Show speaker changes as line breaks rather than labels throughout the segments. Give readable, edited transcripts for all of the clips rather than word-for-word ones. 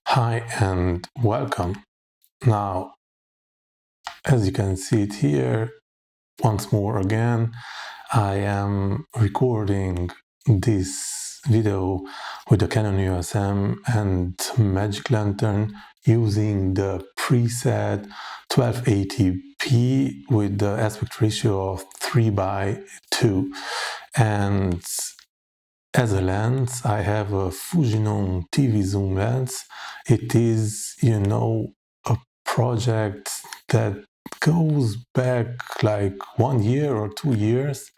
Hi and welcome. Now, as you can see it here, once more again, I am recording this video with the Canon Eos and Magic Lantern using the preset 1280p with the aspect ratio of 3:2. And as a lens, I have a Fujinon TV zoom lens. It is, a project that goes back like 1 year or 2 years.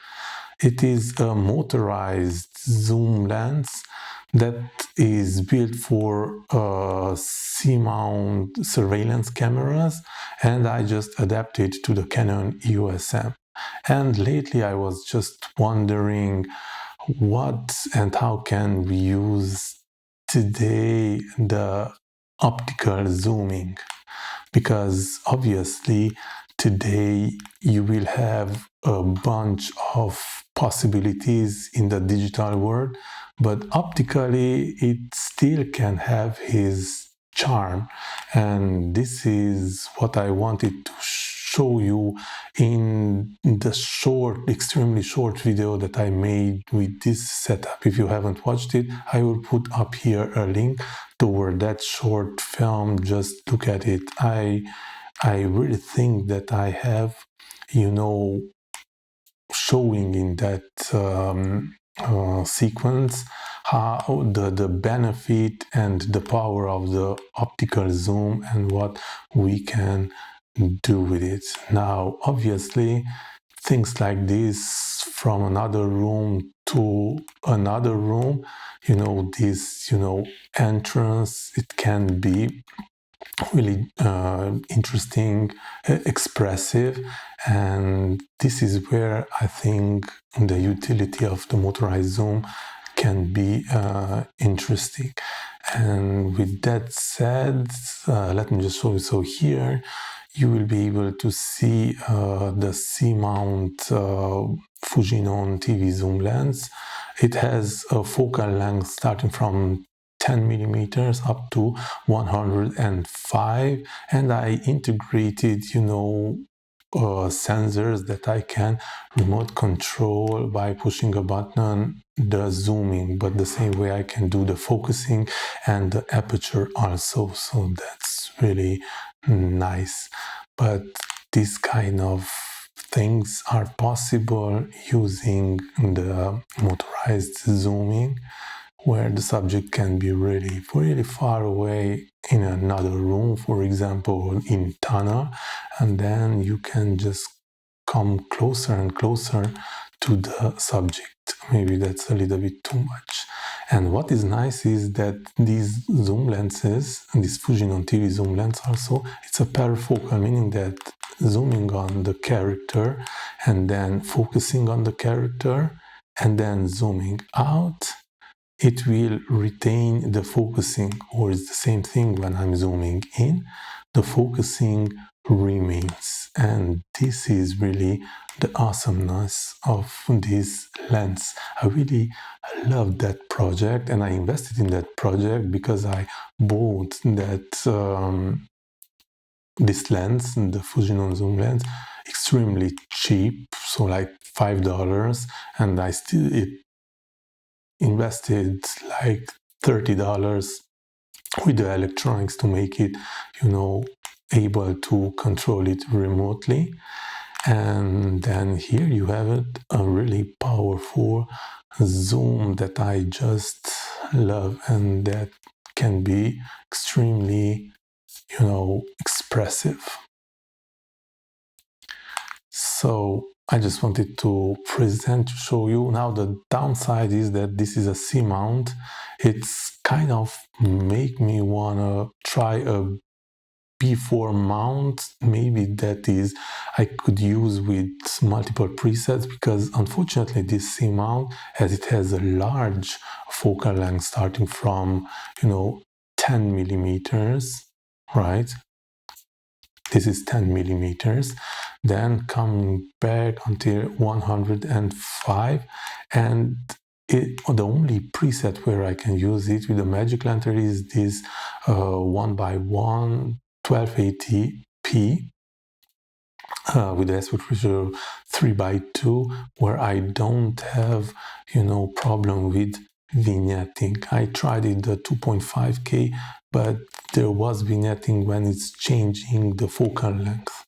It is a motorized zoom lens that is built for C-mount surveillance cameras, and I just adapted to the Canon EOS. And lately I was just wondering what and how can we use today the optical zooming, because obviously today you will have a bunch of possibilities in the digital world, but optically it still can have his charm. And this is what I wanted to show you in the extremely short video that I made with this setup. If you haven't watched it, I will put up here a link toward that short film. Just look at it. I really think that I have, showing in that sequence how the benefit and the power of the optical zoom and what we can do with it. Now, obviously, things like this from another room to another room, this, entrance, it can be really interesting, expressive, and this is where I think the utility of the motorized zoom can be interesting. And with that said, let me just show you. So here you will be able to see the C-mount Fujinon TV zoom lens. It has a focal length starting from 10 millimeters up to 105, and I integrated, sensors that I can remote control by pushing a button, the zooming, but the same way I can do the focusing and the aperture also. So that's really nice. But this kind of things are possible using the motorized zooming, where the subject can be really, really far away in another room, for example, in tunnel, and then you can just come closer and closer to the subject. Maybe that's a little bit too much. And what is nice is that these zoom lenses, and this Fujinon TV zoom lens also, it's a parafocal, meaning that zooming on the character and then focusing on the character and then zooming out, it will retain the focusing, or it's the same thing when I'm zooming in, the focusing remains. And this is really the awesomeness of this lens. I really love that project, and I invested in that project because I bought this lens, the Fujinon zoom lens, extremely cheap, so like $5, and I still invested like $30 with the electronics to make it, able to control it remotely. And then here you have it, a really powerful zoom that I just love, and that can be extremely, expressive. So I just wanted to show you. Now the downside is that this is a C-mount. It's kind of make me wanna try a B4 mount. Maybe that is I could use with multiple presets, because unfortunately this C-mount, as it has a large focal length starting from 10 millimeters, right? This is 10 millimeters, then coming back until 105, and the only preset where I can use it with the Magic Lantern is this 1x1 1280p with the aspect ratio 3:2, where I don't have, problem with vignetting. I tried it the 2.5K, but there was vignetting when it's changing the focal length.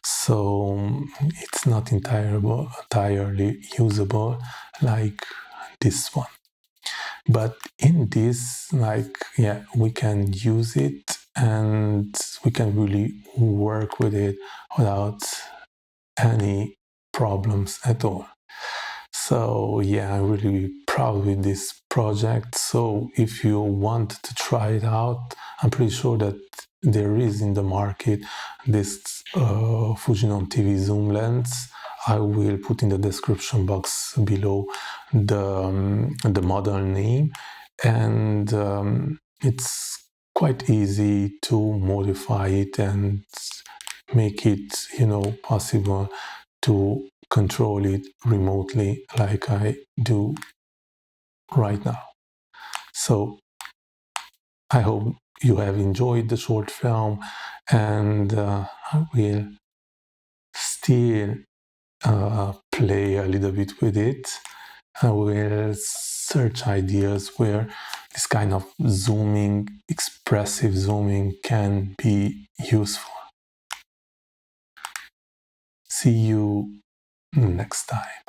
So it's not entirely usable like this one. But in this, we can use it and we can really work with it without any problems at all. So I'm really proud with this project. So if you want to try it out, I'm pretty sure that there is in the market this Fujinon TV zoom lens. I will put in the description box below the model name, and it's quite easy to modify it and make it possible to control it remotely like I do right now. So I hope you have enjoyed the short film, and I will still play a little bit with it. I will search ideas where this kind of zooming, expressive zooming can be useful. See you next time.